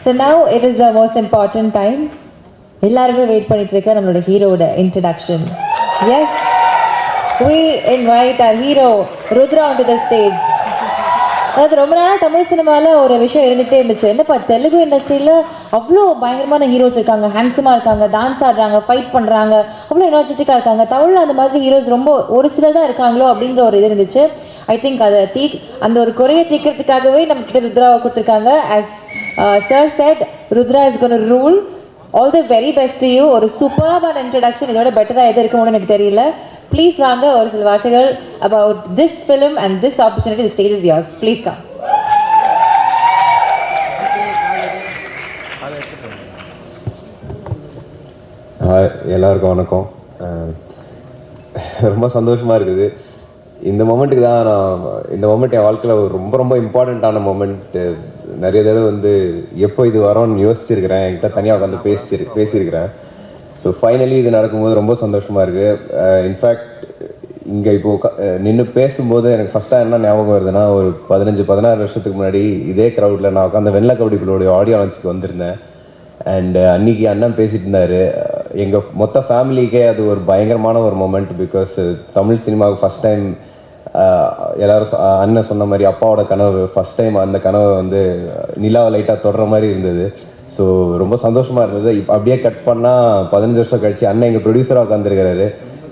So now it is the most important time. எல்லாருமே wait பண்ணிட்டு இருக்க நம்மளோட ஹீரோட introduction. Yes, we invite our hero Rudra onto the stage. அதாவது ரொம்ப நாளாக தமிழ் சினிமாவில் ஒரு விஷயம் இருந்துகிட்டே இருந்துச்சு. என்னப்பா தெலுங்கு இண்டஸ்ட்ரியில் அவ்வளோ பயங்கரமான ஹீரோஸ் இருக்காங்க, ஹேண்ட்ஸமாக இருக்காங்க, டான்ஸ் ஆடுறாங்க, ஃபைட் பண்ணுறாங்க, அவ்வளோ எனர்ஜெட்டிக்காக இருக்காங்க. தமிழில் அந்த மாதிரி ஹீரோஸ் ரொம்ப ஒரு சிலர் தான் இருக்காங்களோ அப்படின்ற ஒரு இது இருந்துச்சு. ஐ திங்க் அதை அந்த ஒரு குறையை தீர்க்கறதுக்காகவே நம்ம கிட்ட ருத்ராவை கொடுத்துருக்காங்க. as sir said, Rudra is going to rule. All the very best to you. ஒரு சூப்பர்பான இன்ட்ரடக்ஷன் இதோட பெட்டராக எது இருக்கும்னு எனக்கு தெரியல. ப்ளீஸ் வாங்க ஒரு சில வார்த்தைகள் about this film and this opportunity. The stage is yours. Please come. Hi, எல்லாருக்கும் வணக்கம். ரொம்ப சந்தோஷமாக இருக்குது. இந்த மொமெண்ட்டுக்கு தான் இந்த மொமெண்ட் என் வாழ்க்கையில் ரொம்ப ரொம்ப இம்பார்ட்டண்ட்டான மொமெண்ட்டு. நிறைய தடவை வந்து எப்போ இது வரோன்னு யோசிச்சிருக்கிறேன், என்கிட்ட தனியாக உட்காந்து பேசியிருக்கிறேன். ஸோ ஃபைனலி இது நடக்கும்போது ரொம்ப சந்தோஷமாக இருக்குது. இன்ஃபேக்ட் இங்கே இப்போது நின்று பேசும்போது எனக்கு ஃபஸ்ட்டாக என்ன ஞாபகம் வருதுன்னா, ஒரு 15-16 வருஷத்துக்கு முன்னாடி இதே க்ரௌடில் நான் உட்காந்து வெள்ளை கபடிகளோடைய ஆடியோ லான்ச்சுக்கு வந்திருந்தேன். அண்டு அன்றைக்கி அண்ணன் பேசிகிட்டு இருந்தார். எங்கள் மொத்த ஃபேமிலிக்கே அது ஒரு பயங்கரமான ஒரு மொமெண்ட். பிகாஸ் தமிழ் சினிமாவுக்கு ஃபஸ்ட் டைம் எல்லோரும் அண்ணன் சொன்ன மாதிரி அப்பாவோட கனவு ஃபஸ்ட் டைம் அந்த கனவை வந்து நிலாவை லைட்டாக தொடர மாதிரி இருந்தது. ஸோ ரொம்ப சந்தோஷமாக இருந்தது. இப்போ அப்படியே கட் பண்ணால் 15 வருஷம் கழிச்சு அண்ணன் எங்கள் ப்ரொடியூசராக உட்காந்துருக்கிறாரு,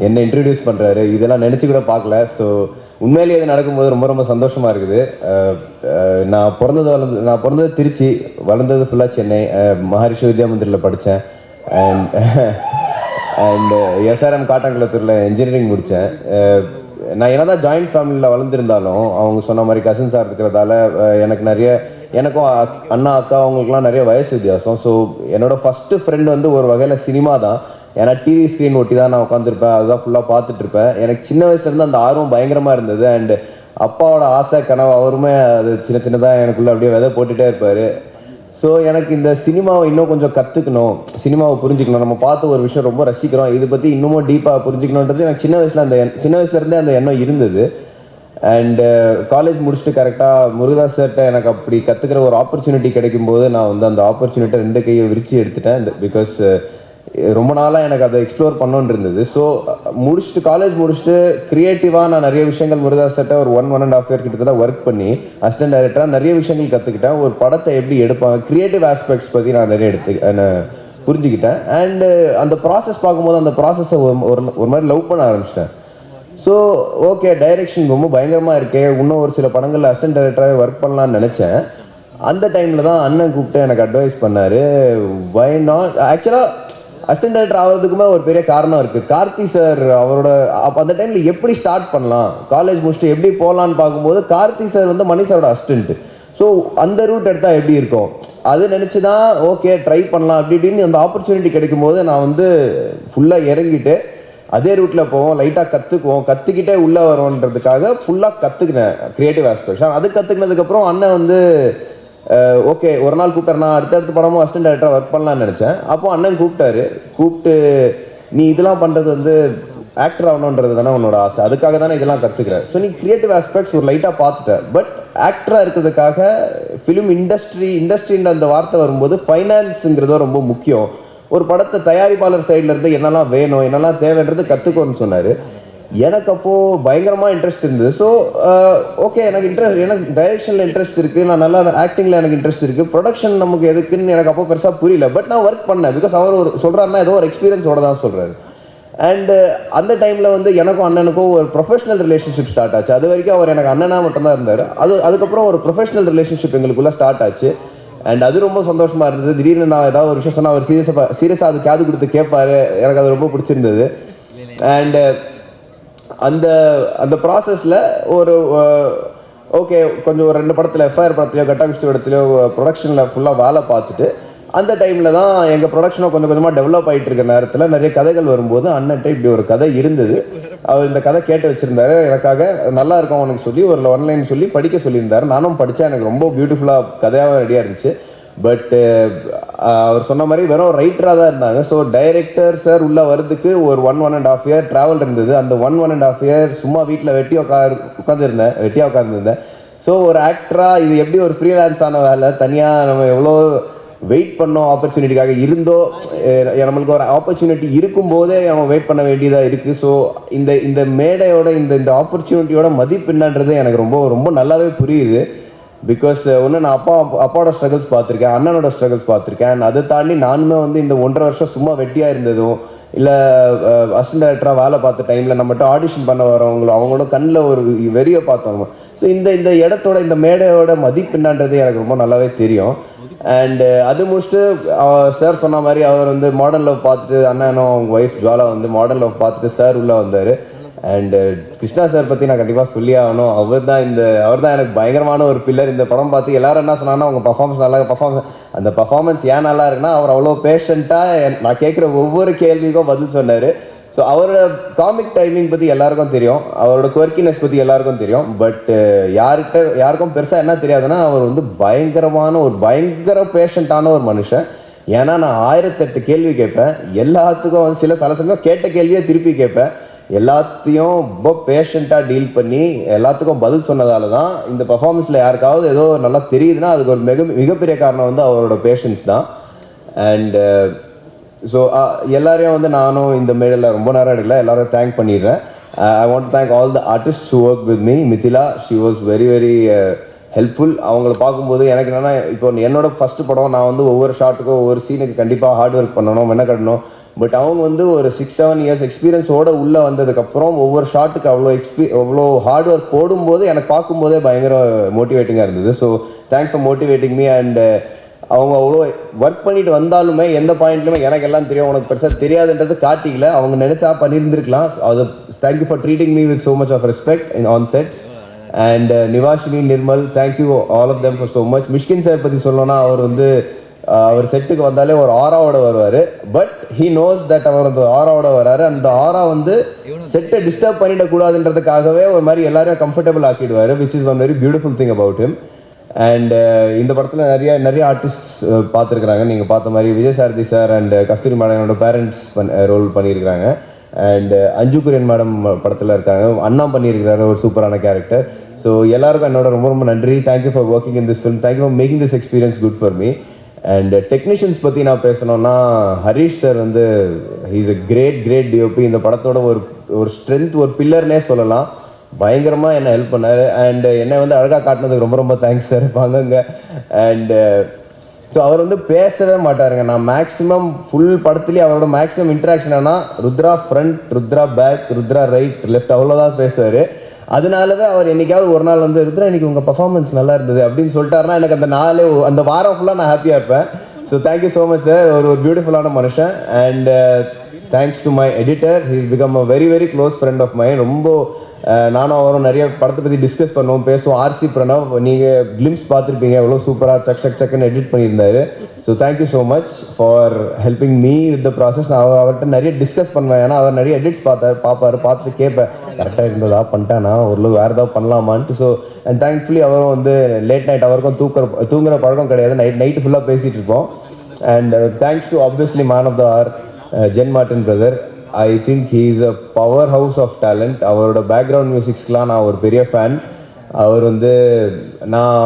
என்னை இன்ட்ரடியூஸ் பண்ணுறாரு. இதெல்லாம் நினச்சி கூட பார்க்கல. ஸோ உண்மையிலேயே இது நடக்கும்போது ரொம்ப ரொம்ப சந்தோஷமாக இருக்குது. நான் பிறந்தது திருச்சி, வளர்ந்தது ஃபுல்லாக சென்னை. மகரிஷி வித்யா மந்திரில் படித்தேன். அண்ட் எஸ்ஆர்எம் காட்டாங்குளத்தூரில் இன்ஜினியரிங் முடித்தேன். நான் என்னதான் ஜாயிண்ட் ஃபேமிலியில் வளர்ந்துருந்தாலும் அவங்க சொன்ன மாதிரி கசின்ஸாக இருக்கிறதால எனக்கும் அண்ணா அக்கா அவங்களுக்குலாம் நிறைய வயசு வித்தியாசம். ஸோ என்னோடய ஃபஸ்ட்டு ஃப்ரெண்ட் வந்து ஒரு வகையில் சினிமா தான். ஏன்னா டிவி ஸ்க்ரீன் ஒட்டி தான் நான் உட்காந்துருப்பேன், அதுதான் ஃபுல்லாக பார்த்துட்ருப்பேன். எனக்கு சின்ன வயசுலேருந்து அந்த ஆர்வம் பயங்கரமாக இருந்தது. அண்டு அப்பாவோட ஆசை கனவு அவருமே அது சின்னதாக எனக்குள்ளே அப்படியே விதை போட்டுகிட்டே இருப்பார். ஸோ எனக்கு இந்த சினிமாவை இன்னும் கொஞ்சம் கற்றுக்கணும், சினிமாவை புரிஞ்சுக்கணும், நம்ம பார்த்து ஒரு விஷயம் ரொம்ப ரசிக்கிறோம், இதை பற்றி இன்னமும் டீப்பாக புரிஞ்சுக்கணுன்றது எனக்கு சின்ன வயசுலேருந்தே அந்த எண்ணம் இருந்தது. அண்டு காலேஜ் முடிச்சுட்டு கரெக்டாக முருகதாஸ் சார்கிட்ட எனக்கு அப்படி கற்றுக்கிற ஒரு ஆப்பர்ச்சுனிட்டி கிடைக்கும்போது நான் வந்து அந்த ஆப்பர்ச்சுனிட்டியை 2 கையை விரித்து எடுத்துட்டேன். பிகாஸ் ரொம்ப நாளாக எனக்கு அதை எக்ஸ்ப்ளோர் பண்ணோன்னு இருந்தது. ஸோ காலேஜ் முடிச்சுட்டு க்ரியேட்டிவாக நான் நிறைய விஷயங்கள் முருகதாஸ் சார்கிட்ட ஒரு 1.5 இயர் கிட்டத்தட்ட ஒர்க் பண்ணி அசிஸ்டன்ட் டைரக்டராக நிறைய விஷயங்கள் கற்றுக்கிட்டேன். ஒரு படத்தை எப்படி எடுப்பாங்க, க்ரியேட்டிவ் ஆஸ்பெக்ட்ஸ் பற்றி நான் நிறைய புரிஞ்சுக்கிட்டேன். அண்டு அந்த ப்ராசஸ் பார்க்கும்போது அந்த ப்ராசஸை ஒரு மாதிரி லவ் பண்ண ஆரம்பிச்சிட்டேன். ஸோ ஓகே, டைரெக்ஷன் ரொம்ப பயங்கரமாக இருக்கே, இன்னும் ஒரு சில படங்களில் அசிஸ்டன்ட் டைரக்டராக ஒர்க் பண்ணலான்னு நினச்சேன். அந்த டைமில் தான் அண்ணன் கூப்பிட்டு எனக்கு அட்வைஸ் பண்ணார். வை நாட், ஆக்சுவலாக அசிஸ்டன்ட் டைரக்டர் ஆகிறதுக்குமே ஒரு பெரிய காரணம் இருக்குது. கார்த்தி சார் அவரோட அந்த டைமில் எப்படி ஸ்டார்ட் பண்ணலாம், காலேஜ் முடிச்சுட்டு எப்படி போகலான்னு பார்க்கும்போது கார்த்தி சார் வந்து மணி சாரோட அசிஸ்டன்ட்டு. ஸோ அந்த ரூட் எடுத்தால் எப்படி இருக்கும் அது நினச்சி தான் ஓகே ட்ரை பண்ணலாம் அப்படி இப்படின்னு அந்த ஆப்பர்ச்சுனிட்டி கிடைக்கும்போது நான் வந்து ஃபுல்லாக இறங்கிட்டு அதே ரூட்டில் போவோம், லைட்டாக கற்றுக்கிட்டே உள்ளே வரோன்றதுக்காக ஃபுல்லாக கற்றுக்கினேன் க்ரியேட்டிவ் ஆஸ்பெக்ட்ஸ். அது கற்றுக்கினதுக்கப்புறம் அண்ணன் வந்து ஓகே ஒரு நாள் கூப்பிட்டார். நான் அடுத்தடுத்த படமும் அசிஸ்டன்ட் டைரக்டராக ஒர்க் பண்ணலான்னு நினச்சேன். அப்போ அண்ணன் கூப்பிட்டு நீ இதெல்லாம் பண்ணுறது வந்து ஆக்டர் ஆகணுன்றது தானே உன்னோட ஆசை, அதுக்காக தானே இதெல்லாம் கற்றுக்கிறேன். ஸோ நீ க்ரியேட்டிவ் ஆஸ்பெக்ட்ஸ் ஒரு லைட்டாக பார்த்துட்டேன். பட் ஆக்டராக இருக்கிறதுக்காக ஃபிலிம் இண்டஸ்ட்ரின்ற அந்த வார்த்தை வரும்போது ஃபைனான்ஸுங்கிறதோ ரொம்ப முக்கியம். ஒரு படத்தை தயாரிப்பாளர் சைடில் இருந்து என்னெல்லாம் வேணும், என்னெல்லாம் தேவைன்றது கற்றுக்கோன்னு சொன்னார். எனக்கு அப்போது பயங்கரமாக இன்ட்ரெஸ்ட் இருந்தது. ஸோ ஓகே, எனக்கு டைரெக்ஷனில் இன்ட்ரெஸ்ட் இருக்குது, நான் நல்லா ஆக்டிங்கில் எனக்கு இன்ட்ரெஸ்ட் இருக்குது, ப்ரொடக்ஷன் நமக்கு எதுக்குன்னு எனக்கு அப்போ பெருசாக புரியல. பட் நான் ஒர்க் பண்ணேன். பிகாஸ் அவர் சொல்கிறாருன்னா ஏதோ ஒரு எக்ஸ்பீரியன்ஸோட தான் சொல்கிறாரு. அண்டு அந்த டைமில் வந்து எனக்கும் அண்ணனுக்கும் ஒரு ப்ரொஃபஷனல் ரிலேஷன்ஷிப் ஸ்டார்ட் ஆச்சு. அது வரைக்கும் அவர் எனக்கு அண்ணனாக மட்டும்தான் இருந்தார். அதுக்கப்புறம் ஒரு ப்ரொஃபஷனல் ரிலேஷன்ஷிப் எங்களுக்குள்ளே ஸ்டார்ட் ஆச்சு. அண்ட் அது ரொம்ப சந்தோஷமாக இருந்தது. திடீர்னு நான் ஏதாவது ஒரு விஷயம் சொன்னால் அவர் சீரியஸாக அது காது கொடுத்து கேட்பாரு. எனக்கு அது ரொம்ப பிடிச்சிருந்தது. அண்டு அந்த ப்ராசஸில் ஒரு ஓகே கொஞ்சம் ஒரு 2 படத்தில் எஃப்ஐஆர் படத்துலையோ கட்டாகிஸ்ட் இடத்துலையோ ப்ரொடக்ஷனில் ஃபுல்லாக வேலை பார்த்துட்டு அந்த டைமில் தான் எங்கள் ப்ரொடக்ஷனை கொஞ்சம் கொஞ்சமாக டெவலப் ஆகிட்டு இருக்க நேரத்தில் நிறைய கதைகள் வரும்போது அண்ணன்ட்ட இப்படி ஒரு கதை இருந்தது. அவர் இந்த கதை கேட்டு வச்சுருந்தாரு, எனக்காக நல்லா இருக்கும் அவனுக்கு சொல்லி ஒரு ஒன்லைன் சொல்லி படிக்க சொல்லியிருந்தார். நானும் படித்தேன். எனக்கு ரொம்ப பியூட்டிஃபுல்லாக கதையாக ரெடியாக இருந்துச்சு. பட் அவர் சொன்ன மாதிரி வெறும் ரைட்டராக தான் இருந்தாங்க. ஸோ டைரக்டர் சார் உள்ளே வரதுக்கு ஒரு 1.5 இயர் ட்ராவல் இருந்தது. அந்த 1.5 இயர் சும்மா வீட்டில் வெட்டியாக உட்காந்துருந்தேன். ஸோ ஒரு ஆக்டராக இது எப்படி ஒரு ஃப்ரீலான்ஸான வேலை, தனியாக நம்ம எவ்வளோ வெயிட் பண்ணோம் ஆப்பர்ச்சுனிட்டிக்காக இருந்தோ நம்மளுக்கு ஒரு ஆப்பர்ச்சுனிட்டி இருக்கும்போதே நம்ம வெயிட் பண்ண வேண்டியதாக இருக்குது. ஸோ இந்த மேடையோட இந்த ஆப்பர்ச்சுனிட்டியோட மதிப்பு என்னன்றது எனக்கு ரொம்ப ரொம்ப நல்லாவே புரியுது. பிகாஸ் ஒன்று நான் அப்பாவோட ஸ்ட்ரகிள்ஸ் பார்த்துருக்கேன், அண்ணனோட ஸ்ட்ரகிள்ஸ் பார்த்துருக்கேன். அண்ட் அதை தாண்டி நானுமே வந்து இந்த 1.5 வருஷம் சும்மா வெட்டியாக இருந்ததும் இல்லை அசிஸ்டன்ட் டைரக்டராக வேலை பார்த்த டைமில் நம்மகிட்ட ஆடிஷன் பண்ண வரவங்களும் அவங்களோட கண்ணில் ஒரு வெறியை பார்த்தவங்க. ஸோ இந்த இடத்தோட இந்த மேடையோட மதிப்பு என்னன்றது எனக்கு ரொம்ப நல்லாவே தெரியும். அண்டு அது முடிச்சுட்டு சார் சொன்ன மாதிரி அவர் வந்து மாடர்ன் லவ் பார்த்துட்டு அண்ணனும் அவங்க ஒய்ஃப் ஜுவாலா வந்து மாடர்ன் லவ் பார்த்துட்டு சார் உள்ளே வந்தார். அண்டு கிருஷ்ணா சார் பற்றி நான் கண்டிப்பாக சொல்லி ஆகணும். அவர் தான் எனக்கு பயங்கரமான ஒரு பில்லர். இந்த படம் பார்த்து எல்லாரும் என்ன சொன்னாங்கன்னா அவங்க அந்த பர்ஃபார்மன்ஸ் ஏன் நல்லா இருக்குன்னா அவர் அவ்வளோ பேஷண்ட்டாக நான் கேட்குற ஒவ்வொரு கேள்விக்கும் பதில் சொன்னார். ஸோ அவரோட காமிக் டைமிங் பற்றி எல்லாருக்கும் தெரியும், அவரோட குவர்க்கினஸ் பற்றி எல்லாருக்கும் தெரியும். பட் யாருக்கும் பெருசாக என்ன தெரியாதுன்னா அவர் வந்து பயங்கர பேஷண்ட்டான ஒரு மனுஷன். ஏன்னா நான் 1008 கேள்வி கேட்பேன், எல்லாத்துக்கும் வந்து சில சமயம் கேட்ட கேள்வியை திருப்பி கேட்பேன். எல்லாத்தையும் ரொம்ப பேஷண்ட்டாக டீல் பண்ணி எல்லாத்துக்கும் பதில் சொன்னதால தான் இந்த பர்ஃபார்மன்ஸில் யாருக்காவது ஏதோ நல்லா தெரியுதுன்னா அதுக்கு ஒரு மிகப்பெரிய காரணம் வந்து அவரோட பேஷன்ஸ் தான். அண்டு ஸோ எல்லாரையும் வந்து நானும் இந்த மேடையில் ரொம்ப நேரம் எடுக்கல, எல்லாரும் தேங்க் பண்ணிடுறேன். ஐ want to thank all the artist who work with me. Mithila, she was very very helpful. அவங்கள பார்க்கும்போது எனக்கு என்னென்னா இப்போ என்னோட ஃபஸ்ட்டு படம், நான் வந்து ஒவ்வொரு ஷாட்டுக்கும் ஒவ்வொரு சீனுக்கு கண்டிப்பாக ஹார்ட் ஒர்க் பண்ணணும், மெனக்கட்டணும். பட் அவங்க வந்து ஒரு 6-7 இயர்ஸ் எக்ஸ்பீரியன்ஸோடு உள்ளே வந்ததுக்கப்புறம் ஒவ்வொரு ஷாட்டுக்கு அவ்வளோ ஹார்ட் ஒர்க் போடும்போது எனக்கு பார்க்கும்போதே பயங்கர மோட்டிவேட்டிங்காக இருந்தது. So thanks for motivating me. And அவங்க அவ்வளோ ஒர்க் பண்ணிட்டு வந்தாலுமே எந்த பாயிண்ட்லுமே எனக்கு எல்லாம் தெரியும் உனக்கு பெருசாக தெரியாதுன்றது காட்டிக்கல. அவங்க நினைச்சா பண்ணியிருந்திருக்கலாம். அது thank you for treating me with so much of respect in on sets. And Nivashini, Nirmal, thank you all of them for so much. Mysskin sir பற்றி சொல்லணும்னா அவர் செட்டுக்கு வந்தாலே ஒரு ஆராவோட வருவார். பட் ஹீ நோஸ் தட் அவர் அந்த ஆராவோட வராரு. அந்த ஆரா வந்து செட்டை டிஸ்டர்ப் பண்ணிடக்கூடாதுன்றதுக்காகவே ஒரு மாதிரி எல்லாரையும் கம்ஃபர்டபுள் ஆக்கிடுவார், which is one very beautiful thing about him. And இந்த படத்தில் நிறைய ஆர்டிஸ்ட்ஸ் பார்த்துருக்குறாங்க. நீங்கள் பார்த்த மாதிரி விஜய் சாரதி சார் அண்ட் கஸ்தூரி மேடமோட பேரண்ட்ஸ் ரோல் பண்ணியிருக்கிறாங்க. அண்ட் அஞ்சு குரியன் மேடம் படத்தில் இருக்காங்க, அண்ணா பண்ணியிருக்கிறாரு ஒரு சூப்பரான கேரக்டர். ஸோ எல்லாருக்கும் என்னோட ரொம்ப ரொம்ப நன்றி. Thank you for working in this film, thank you for making this experience good for me. And technicians பற்றி நான் பேசணும்னா ஹரீஷ் சார் வந்து ஹீஸ் அ கிரேட் டிஓபி. இந்த படத்தோட ஒரு ஸ்ட்ரென்த், ஒரு பில்லர்னே சொல்லலாம். பயங்கரமாக என்னை ஹெல்ப் பண்ணார். அண்ட் என்னை வந்து அழகாக காட்டினதுக்கு ரொம்ப ரொம்ப தேங்க்ஸ் சார், வாங்கங்க. அண்டு ஸோ அவர் வந்து பேசவே மாட்டாருங்க. நான் மேக்ஸிமம் ஃபுல் படத்துலேயே அவரோட மேக்ஸிமம் இன்ட்ராக்ஷன் ஆனால் Rudra front, Rudra back, Rudra right, left அவ்வளோதான் பேசுவார். அதனாலவே அவர் என்னைக்காவது ஒரு நாள் வந்து ருத்ரா இன்னைக்கு உங்கள் பர்ஃபார்மன்ஸ் நல்லா இருந்தது அப்படின்னு சொல்லிட்டாருன்னா எனக்கு அந்த வாரம் ஃபுல்லாக நான் ஹாப்பியாக இருப்பேன். So thank you so much sir, ஒரு பியூட்டிஃபுல்லான மனுஷன். And thanks to my editor, he is become a very very close friend of mind. ரொம்ப நானும் அவரும் நிறைய படத்தை பற்றி டிஸ்கஸ் பண்ணுவோம், பேசுவோம். ஆர்சி பிரணவ், நீங்கள் கிளிம்ஸ் பார்த்துருப்பீங்க, எவ்வளோ சூப்பராக சக்குன்னு எடிட் பண்ணியிருந்தாரு. So thank you so much for helping me with the process. நான் அவர்கிட்ட நிறைய டிஸ்கஸ் பண்ணுவேன், ஏன்னா அவர் நிறைய எடிட்ஸ் பார்த்துட்டு கேட்பேன், கரெக்டாக இருந்ததா பண்ணிட்டானா ஒரு வேறு ஏதாவது பண்ணலாமான்ட்டு. ஸோ அண்ட் தேங்க்ஃபுல்லி அவரும் வந்து லேட் நைட், அவருக்கும் தூங்குற பழக்கம் கிடையாது, நைட்டு ஃபுல்லாக பேசிகிட்டு இருப்போம். And thanks to obviously man of the hour Jen Martin brother. I think he is a power house of talent. அவரோட பேக்ரவுண்ட் மியூசிக்ஸ்லாம் நான் ஒரு பெரிய ஃபேன். அவர் வந்து நான்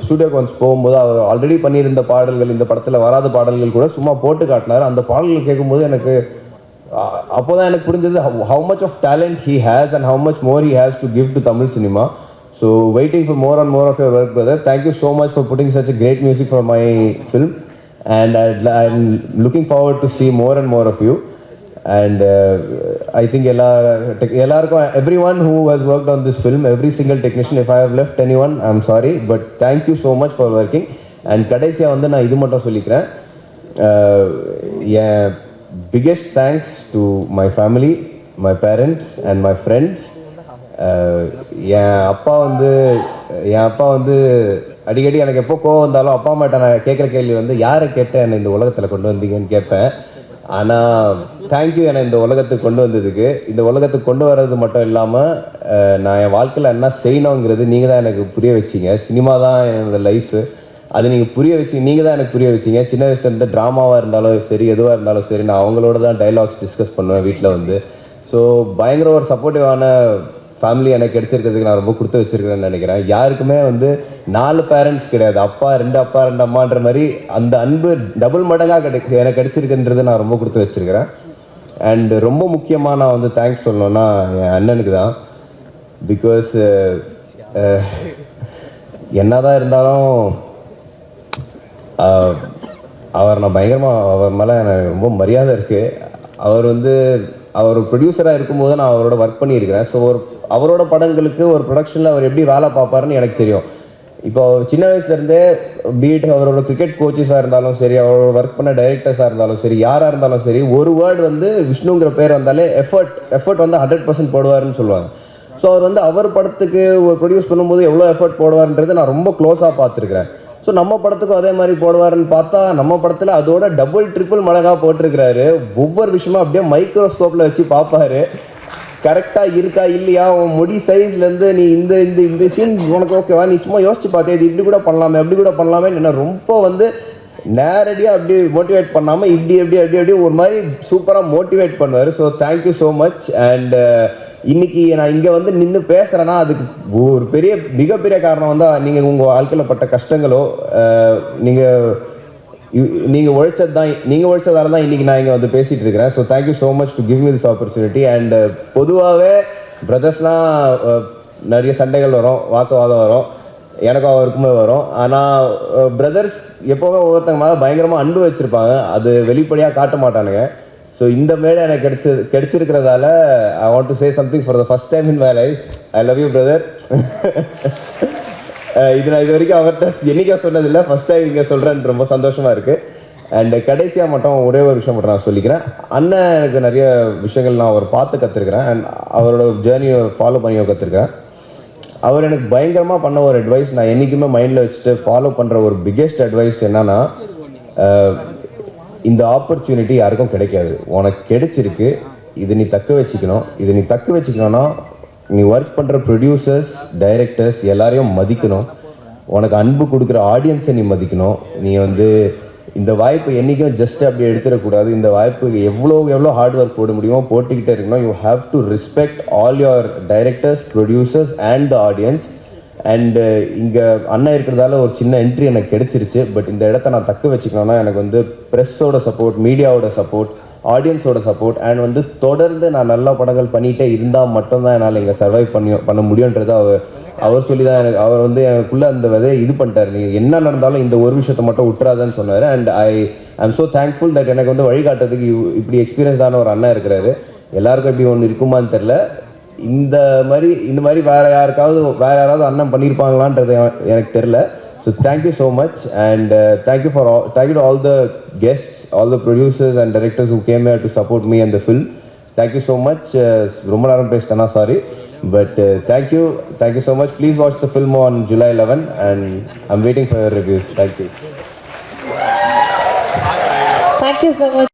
ஸ்டூடியோக்கு ஒன்ஸ் போகும்போது அவர் ஆல்ரெடி பண்ணியிருந்த பாடல்கள், இந்த படத்தில் வராத பாடல்கள் கூட சும்மா போட்டு காட்டினார். அந்த பாடல்கள் கேட்கும்போது எனக்கு அப்போ தான் எனக்கு புரிஞ்சது how much of talent he has and how much more he has to give to Tamil cinema. So waiting for more and more of your work, brother. Thank you so much for putting such a great music for my film, and I'm looking forward to see more and more of you. And I think everyone who has worked on this film, every single technician, if I have left anyone, I'm sorry, but thank you so much for working. And கடைசியா வந்து நான் இது மட்டும் சொல்லிக்கிறேன், biggest thanks to my family, my parents and my friends. என் அப்பா வந்து அடிக்கடி எனக்கு எப்போ கோவம் வந்தாலும் அப்பா அம்மாட்ட நான் கேட்குற கேள்வி வந்து யாரை கேட்ட என்னை இந்த உலகத்தில் கொண்டு வந்தீங்கன்னு கேட்பேன். ஆனால் தேங்க்யூ, என்னை இந்த உலகத்துக்கு கொண்டு வந்ததுக்கு. இந்த உலகத்துக்கு கொண்டு வர்றது மட்டும் இல்லாமல் நான் என் வாழ்க்கையில் என்ன செய்யணுங்கிறது நீங்கள் தான் எனக்கு புரிய வச்சிங்க. சினிமா தான் என்னோடய லைஃபு, அது நீங்கள் தான் எனக்கு புரிய வச்சிங்க. சின்ன வயசுலேருந்து ட்ராமாவாக இருந்தாலும் சரி, எதுவாக இருந்தாலும் சரி, நான் அவங்களோட தான் டைலாக்ஸ் டிஸ்கஸ் பண்ணுவேன் வீட்டில் வந்து. ஸோ பயங்கர ஒரு சப்போர்ட்டிவான ஃபேமிலி எனக்கு கிடைச்சிருக்கிறதுக்கு நான் ரொம்ப கொடுத்து வச்சிருக்கிறேன்னு நினைக்கிறேன். யாருக்குமே வந்து 4 பேரண்ட்ஸ் கிடையாது, அப்பா 2 அம்மான்ற மாதிரி அந்த அன்பு டபுள் மடங்காக எனக்கு கிடைச்சிருக்குன்றது நான் ரொம்ப கொடுத்து வச்சிருக்கிறேன். அண்ட் ரொம்ப முக்கியமாக நான் வந்து தேங்க்ஸ் சொல்லணும்னா என் அண்ணனுக்கு தான். பிகாஸ் என்னதான் இருந்தாலும் அவர் நான் பயங்கரமாக அவர் மேலே எனக்கு ரொம்ப மரியாதை இருக்குது. அவர் ப்ரொடியூசராக இருக்கும்போது நான் அவரோட ஒர்க் பண்ணியிருக்கிறேன். ஸோ அவரோட படங்களுக்கு ஒரு ப்ரொடக்ஷனில் அவர் எப்படி வேலை பார்ப்பாருன்னு எனக்கு தெரியும். இப்போ சின்ன வயசுலேருந்தே பீட் அவரோட கிரிக்கெட் கோச்சஸாக இருந்தாலும் சரி, அவரோட ஒர்க் பண்ண டைரக்டர்ஸாக இருந்தாலும் சரி, யாராக இருந்தாலும் சரி, ஒரு வேர்டு வந்து விஷ்ணுங்கிற பேர் வந்தாலே எஃபர்ட் வந்து 100% போடுவாருன்னு சொல்லுவாங்க. ஸோ அவர் படத்துக்கு ஒரு ப்ரொடியூஸ் பண்ணும்போது எவ்வளோ எஃபர்ட் போடுவார்ன்றது நான் ரொம்ப க்ளோஸாக பார்த்துருக்கிறேன். ஸோ நம்ம படத்துக்கும் அதே மாதிரி போடுவாருன்னு பார்த்தா நம்ம படத்தில் அதோட டபுள் ட்ரிபிள் மடங்காக போட்டிருக்கிறாரு. ஒவ்வொரு விஷயமும் அப்படியே மைக்ரோஸ்கோப்பில் வச்சு பார்ப்பாரு, கரெக்டாக இருக்கா இல்லையா, உன் முடி சைஸ்லேருந்து நீ இந்த இந்த இந்த சீன் உனக்கு ஓகேவா, நீ சும்மா யோசிச்சு பார்த்தே இது இப்படி கூட பண்ணலாமே அப்படி கூட பண்ணலாமே, என்ன ரொம்ப வந்து நேரடியாக அப்படி மோட்டிவேட் பண்ணாமல் இப்படி ஒரு மாதிரி சூப்பராக மோட்டிவேட் பண்ணுவார். So thank you so much. And இன்னைக்கு நான் இங்கே வந்து நின்று பேசுகிறேன்னா அதுக்கு ஒரு மிகப்பெரிய காரணம் வந்து நீங்கள் உங்கள் வாழ்க்கையில் பட்ட கஷ்டங்களோ நீங்கள் உழைச்சதால தான் இன்றைக்கி நான் இங்கே வந்து பேசிகிட்டு இருக்கிறேன். So thank you so much to give me this opportunity. And பொதுவாகவே பிரதர்ஸ்னால் நிறைய சண்டைகள் வரும், வாக்குவாதம் வரும், எனக்கும் அவருக்குமே வரும். ஆனால் பிரதர்ஸ் எப்போவுமே ஒவ்வொருத்தங்க மேலே பயங்கரமாக அன்பு வச்சுருப்பாங்க, அது வெளிப்படையாக காட்ட மாட்டானுங்க. ஸோ இந்த மேடை எனக்கு கிடைச்சிருக்கிறதால I want to say something for the first time in my life. I love you brother. நான் இது வரைக்கும் அவர்கிட்ட என்னைக்கா சொன்னதில்லை, ஃபர்ஸ்ட் டைம் இங்கே சொல்கிறேன்னு ரொம்ப சந்தோஷமாக இருக்குது. அண்ட் கடைசியாக மட்டும் ஒரே ஒரு விஷயம் மட்டும் நான் சொல்லிக்கிறேன். அண்ணன் எனக்கு நிறைய விஷயங்கள் நான் அவர் பார்த்து கற்றுருக்கிறேன் அண்ட் அவரோட ஜேர்னியை ஃபாலோ பண்ணியோ கற்றுருக்கிறேன். அவர் எனக்கு பயங்கரமாக பண்ண ஒரு அட்வைஸ் நான் என்றைக்குமே மைண்டில் வச்சுட்டு ஃபாலோ பண்ணுற ஒரு பிக்கெஸ்ட் அட்வைஸ் என்னன்னா, இந்த ஆப்பர்ச்சுனிட்டி யாருக்கும் கிடைக்காது, உனக்கு கிடைச்சிருக்கு, இது நீ தக்க வச்சுக்கணும்னா நீ ஒர்க் பண்ணுற ப்ரொடியூசர்ஸ் டைரக்டர்ஸ் எல்லாரையும் மதிக்கணும், உனக்கு அன்பு கொடுக்குற ஆடியன்ஸை நீ மதிக்கணும். நீ வந்து இந்த வாய்ப்பு என்றைக்கும் ஜஸ்ட் அப்படி எடுத்துடக்கூடாது. இந்த வாய்ப்புக்கு எவ்வளோ ஹார்ட் ஒர்க் போட முடியுமோ போட்டுக்கிட்டே இருக்கணும். You have to respect all your directors, producers and the audience. And இங்கே அண்ணன் இருக்கிறதால ஒரு சின்ன என்ட்ரி எனக்கு கிடைச்சிருச்சு. பட் இந்த இடத்த நான் தக்க வச்சுக்கணும்னா எனக்கு வந்து ப்ரெஸ்ஸோட சப்போர்ட், மீடியாவோட சப்போர்ட், ஆடியன்ஸோட சப்போர்ட் அண்ட் வந்து தொடர்ந்து நான் நல்ல படங்கள் பண்ணிகிட்டே இருந்தால் மட்டும்தான் என்னால் இங்கே சர்வைவ் பண்ண முடியுன்றது அவர் சொல்லி தான் அவர் வந்து எனக்குள்ளே அந்த விதையை இது பண்ணிட்டார். நீங்கள் என்ன நடந்தாலும் இந்த ஒரு விஷயத்தை மட்டும் விட்டுறாதுன்னு சொன்னார். And I am so thankful that எனக்கு வந்து வழிகாட்டுறதுக்கு இப்படி எக்ஸ்பீரியன்ஸ்டான ஒரு அண்ணன் இருக்கிறாரு. எல்லாருக்கும் இப்படி ஒன்று இருக்குமான்னு தெரில. இந்த மாதிரி வேற யாராவது அண்ணன் பண்ணியிருப்பாங்களான்றது எனக்கு தெரில. So thank you so much. And thank you to all the guests, all the producers and directors who came here to support me and the film. Thank you so much. ரொம்ப நேரம் பேசிட்டேன்னா sorry, but thank you so much. Please watch the film on July 11 and I'm waiting for your reviews. Thank you. Thank you so much.